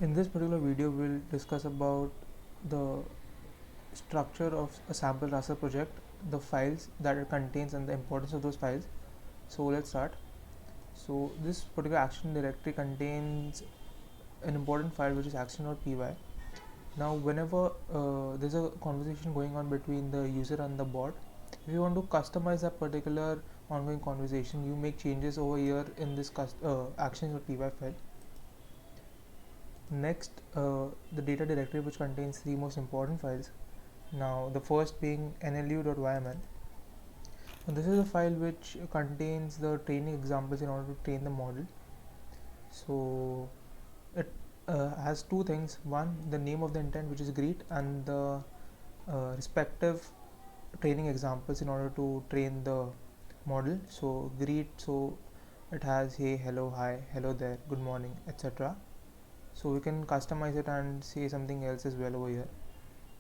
In this particular video, we'll discuss about the structure of a sample raster project, the files that it contains and the importance of those files. So let's start. So this particular action directory contains an important file which is action.py. Now whenever there's a conversation going on between the user and the bot, if you want to customize that particular ongoing conversation, you make changes over here in this action.py file. Next, the data directory, which contains three most important files. Now the first being nlu.yml. This is a file which contains the training examples in order to train the model. So it has two things: one, the name of the intent, which is greet, and the respective training examples in order to train the model. So greet, so it has hey, hello, hi, hello there, good morning, etc. So we can customize it and say something else as well over here.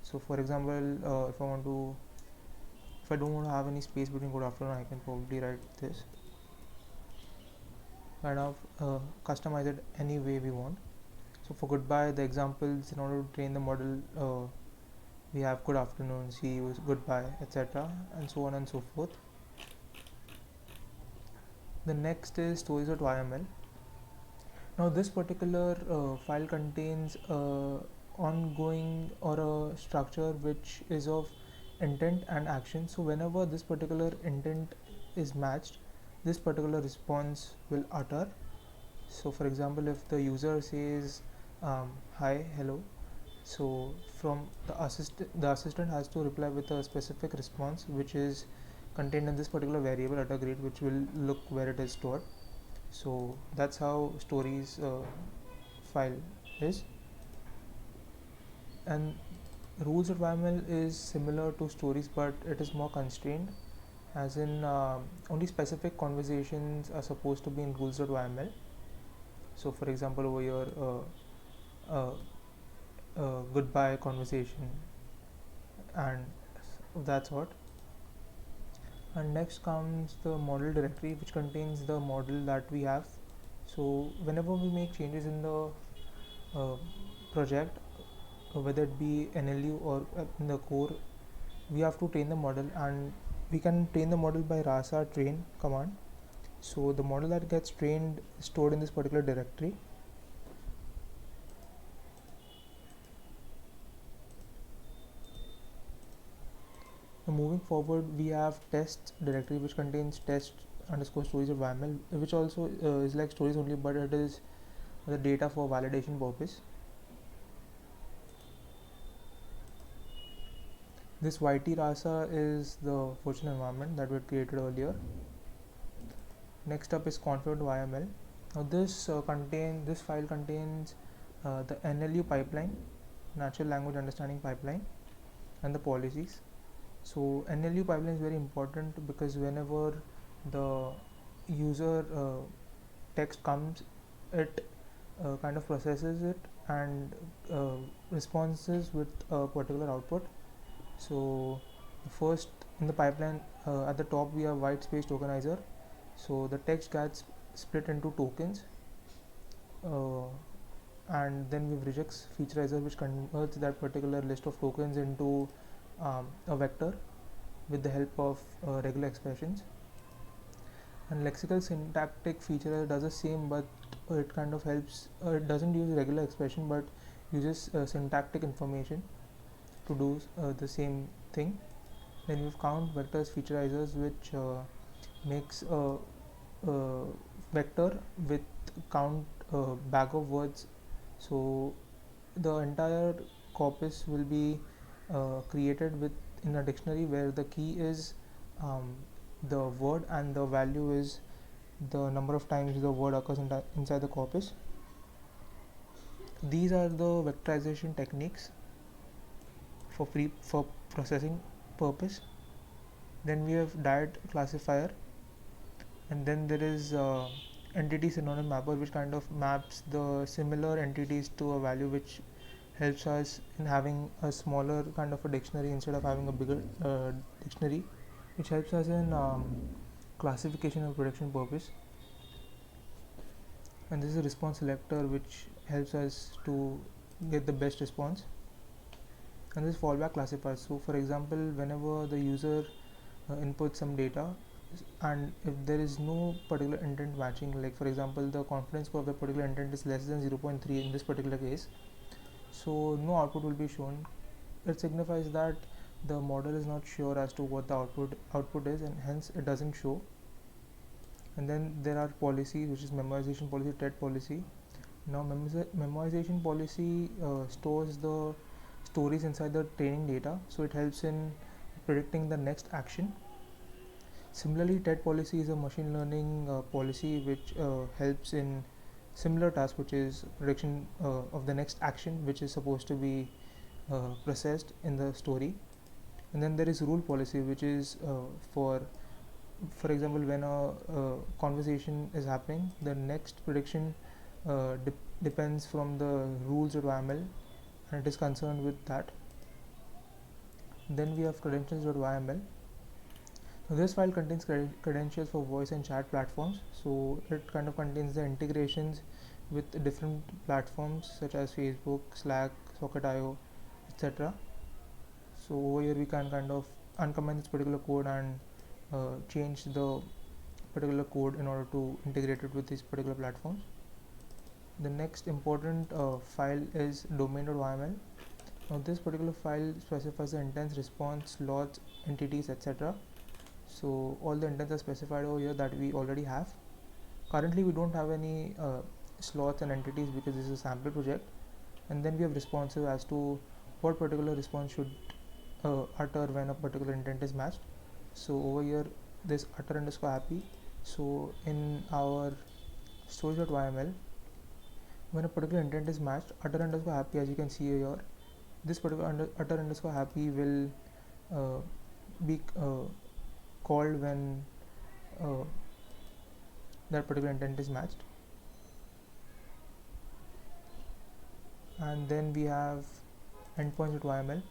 So for example, if I don't want to have any space between good afternoon, I can probably write this kind of customize it any way we want. So for goodbye, the examples in order to train the model, we have good afternoon, see you, goodbye, etc., and so on and so forth. The next is stories.yml. Now this particular file contains ongoing or a structure which is of intent and action. So whenever this particular intent is matched, this particular response will utter. So for example, if the user says hi, hello, so from the assistant has to reply with a specific response which is contained in this particular variable at a grade, which will look where it is stored. So that's how stories file is. And rules.yml is similar to stories, but it is more constrained, as in only specific conversations are supposed to be in rules.yml. So for example, over here goodbye conversation and that sort. And next comes the model directory, which contains the model that we have. So whenever we make changes in the project, whether it be NLU or in the core, we have to train the model, and we can train the model by rasa train command. So the model that gets trained is stored in this particular directory. Now moving forward, we have test directory, which contains test underscore stories of YML, which also is like stories only, but it is the data for validation purpose. This YT rasa is the virtual environment that we had created earlier. Next up is config.yml. Now this file contains the NLU pipeline, natural language understanding pipeline, and the policies. So NLU pipeline is very important because whenever the user text comes, it kind of processes it and responses with a particular output. So first in the pipeline, at the top we have white space tokenizer. So the text gets split into tokens, and then we have regex featureizer, which converts that particular list of tokens into a vector with the help of regular expressions. And lexical syntactic feature does the same, but it kind of helps. It doesn't use regular expression, but uses syntactic information to do the same thing. Then we have count vectors featureizers, which makes a vector with count bag of words. So the entire corpus will be created with in a dictionary where the key is the word and the value is the number of times the word occurs inside the corpus. These are the vectorization techniques for processing purpose. Then we have diet classifier, and then there is entity synonym mapper, which kind of maps the similar entities to a value, which helps us in having a smaller kind of a dictionary instead of having a bigger dictionary, which helps us in classification and prediction purpose. And this is a response selector, which helps us to get the best response. And this fallback classifier, so for example, whenever the user inputs some data, and if there is no particular intent matching, like for example the confidence score of the particular intent is less than 0.3 in this particular case, so no output will be shown. It signifies that the model is not sure as to what the output is, and hence it doesn't show. And then there are policies, which is memorization policy, TED policy. Now memorization policy stores the stories inside the training data, so it helps in predicting the next action. Similarly, TED policy is a machine learning policy which helps in similar task, which is prediction of the next action which is supposed to be processed in the story. And then there is rule policy, which is for example, when a conversation is happening, the next prediction depends from the rules of YML, and it is concerned with that. Then we have credentials.yml. Now this file contains credentials for voice and chat platforms, so it kind of contains the integrations with different platforms such as Facebook, Slack, Socket.io, etc. So over here we can kind of uncomment this particular code and change the particular code in order to integrate it with these particular platforms. The next important file is domain.yml. Now this particular file specifies the intents, response, slots, entities, etc. So all the intents are specified over here that we already have. Currently we don't have any slots and entities because this is a sample project. And then we have responsive as to what particular response should utter when a particular intent is matched. So over here this utter underscore happy. So in our storage.yml, when a particular intent is matched, utter underscore happy, as you can see here, this particular utter underscore happy will be called when that particular intent is matched. And then we have endpoints.yml.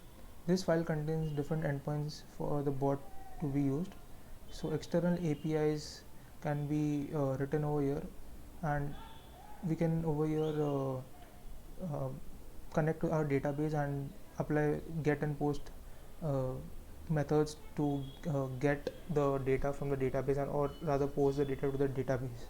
This file contains different endpoints for the bot to be used. So external APIs can be written over here, and we can over here connect to our database and apply get and post methods to get the data from the database, and or rather post the data to the database.